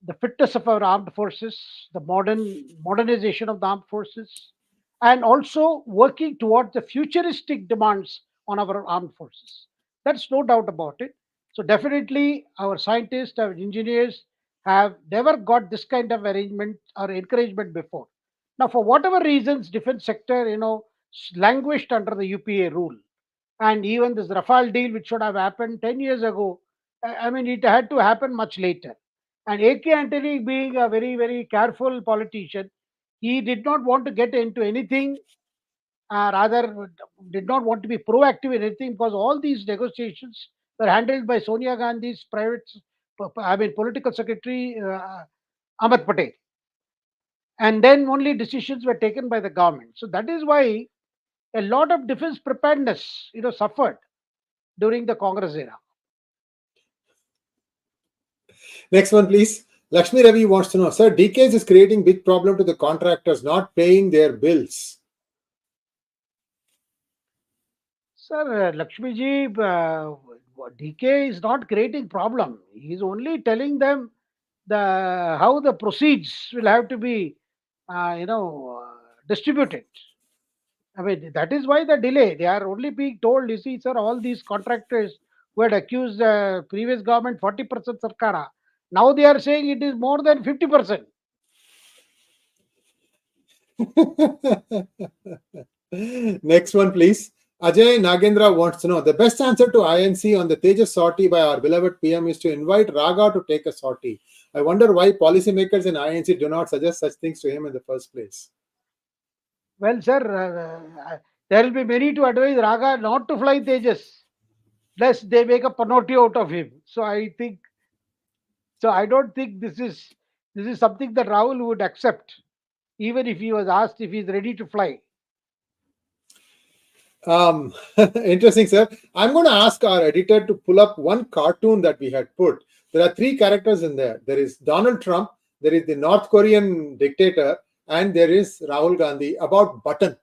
the fitness of our armed forces, the modernization of the armed forces, and also working towards the futuristic demands on our armed forces. That's no doubt about it. So definitely, our scientists, our engineers have never got this kind of arrangement or encouragement before. Now, for whatever reasons, defense sector, languished under the UPA rule, and even this Rafale deal, which should have happened 10 years ago, I mean, it had to happen much later. And AK Antony, being a very, very careful politician, he did not want to get into anything, rather, did not want to be proactive in anything because all these negotiations were handled by Sonia Gandhi's political secretary, Ahmed Patel. And then only decisions were taken by the government. So that is why a lot of defense preparedness, suffered during the Congress era. Next one, please. Lakshmi Ravi wants to know, sir, DKS is creating big problem to the contractors not paying their bills. Sir, Lakshmiji, DK is not creating problem. He is only telling them how the proceeds will have to be, distributed. I mean, that is why the delay. They are only being told, you see, sir, all these contractors who had accused the previous government 40% Sarkara. Now they are saying it is more than 50%. Next one, please. Ajay Nagendra wants to know, the best answer to INC on the Tejas sortie by our beloved PM is to invite Raga to take a sortie. I wonder why policymakers in INC do not suggest such things to him in the first place. Well, sir, there will be many to advise Raga not to fly Tejas, lest they make a panoti out of him. So I don't think this is something that Rahul would accept, even if he was asked if he's ready to fly. Interesting, sir. I'm going to ask our editor to pull up one cartoon that we had put. There are three characters in there. There is Donald Trump, there is the North Korean dictator, and there is Rahul Gandhi about button.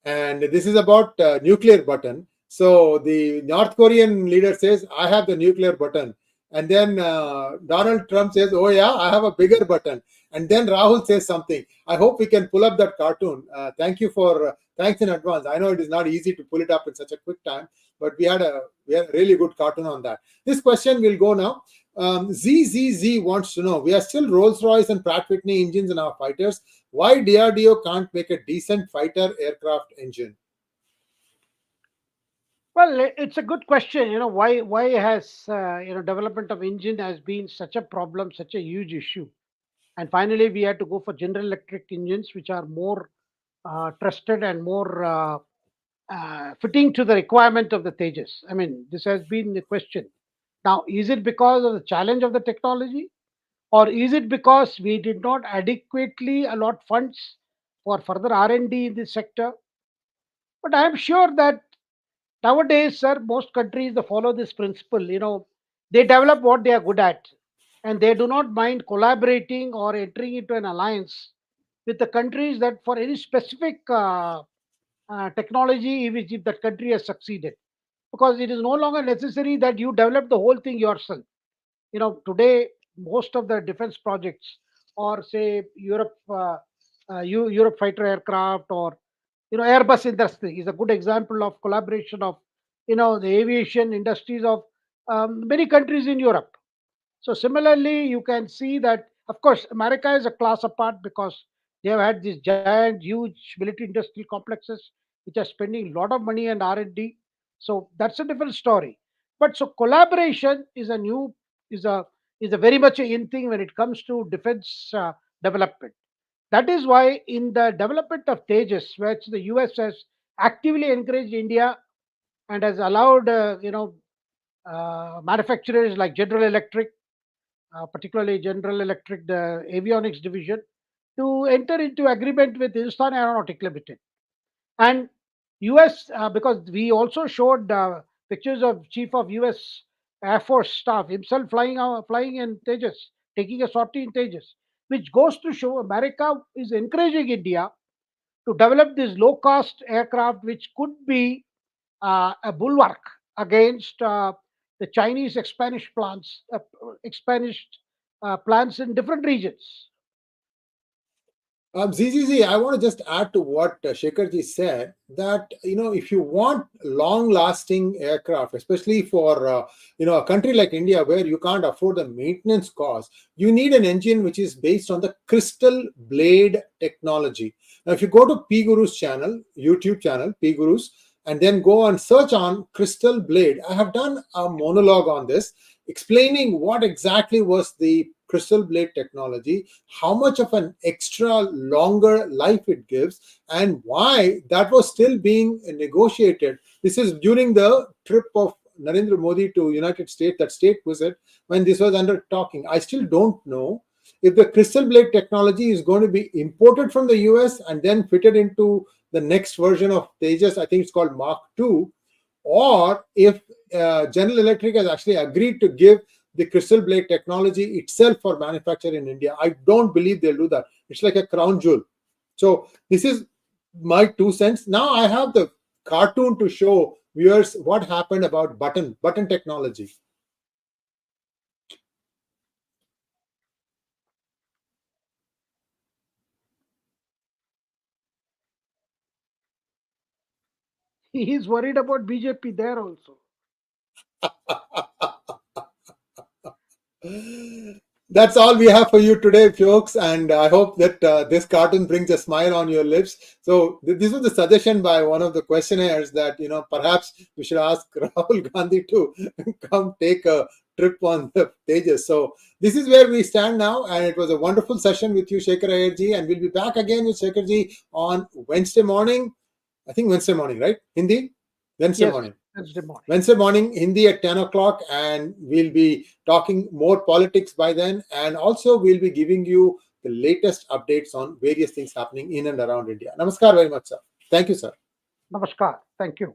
And this is about nuclear button. So the North Korean leader says, I have the nuclear button. And then Donald Trump says, oh yeah, I have a bigger button. And then Rahul says something. I hope we can pull up that cartoon. Thanks in advance. I know it is not easy to pull it up in such a quick time, but we had a really good cartoon on that. This question will go now. ZZZ wants to know, we are still Rolls-Royce and Pratt Whitney engines in our fighters. Why DRDO can't make a decent fighter aircraft engine? Well, it's a good question. Why has development of engine has been such a problem, such a huge issue, and finally we had to go for General Electric engines, which are more trusted and more fitting to the requirement of the Tejas. I mean, this has been the question. Now, is it because of the challenge of the technology, or is it because we did not adequately allot funds for further R&D in this sector? But I am sure that nowadays, sir, most countries they follow this principle. They develop what they are good at, and they do not mind collaborating or entering into an alliance with the countries that for any specific technology which if that country has succeeded, because it is no longer necessary that you develop the whole thing yourself. Today most of the defense projects, or say Europe fighter aircraft, or Airbus industry is a good example of collaboration of the aviation industries of many countries in Europe. So similarly, you can see that of course America is a class apart because they have had these giant, huge military industrial complexes which are spending a lot of money on R&D. So that's a different story. But so collaboration is a new is a very much a in thing when it comes to defense development. That is why in the development of Tejas, which the US has actively encouraged India and has allowed manufacturers like General Electric, particularly General Electric, the avionics division, to enter into agreement with Hindustan Aeronautic Limited. And US, because we also showed pictures of Chief of US Air Force staff himself flying in Tejas, taking a sortie in Tejas, which goes to show America is encouraging India to develop this low cost aircraft, which could be a bulwark against the Chinese expanded plans in different regions. 𝗤𝙗𝙤𝙗, I want to just add to what Shekhar said, that if you want long-lasting aircraft, especially for a country like India where you can't afford the maintenance cost, you need an engine which is based on the crystal blade technology. Now, if you go to PGurus channel, YouTube channel, PGurus, and then go and search on crystal blade, I have done a monologue on this, explaining what exactly was the crystal blade technology, how much of an extra longer life it gives, and why that was still being negotiated. This is during the trip of Narendra Modi to United States, that state visit, when this was under talking. I still don't know if the crystal blade technology is going to be imported from the US and then fitted into the next version of Tejas, I think it's called Mark II, or if General Electric has actually agreed to give the crystal blade technology itself for manufacture in India. I don't believe they'll do that. It's like a crown jewel. So this is my 2 cents. Now I have the cartoon to show viewers what happened about button technology. He is worried about BJP there also. That's all we have for you today, folks, and I hope that this cartoon brings a smile on your lips. So this was the suggestion by one of the questionnaires that perhaps we should ask Rahul Gandhi to come take a trip on the Tejas. So this is where we stand now, and it was a wonderful session with you, Shekhar Iyer, and we'll be back again with Shekhar on Wednesday morning. I think Wednesday morning, right? Hindi? Wednesday morning. Wednesday morning, Hindi at 10 o'clock, and we'll be talking more politics by then. And also, we'll be giving you the latest updates on various things happening in and around India. Namaskar very much, sir. Thank you, sir. Namaskar. Thank you.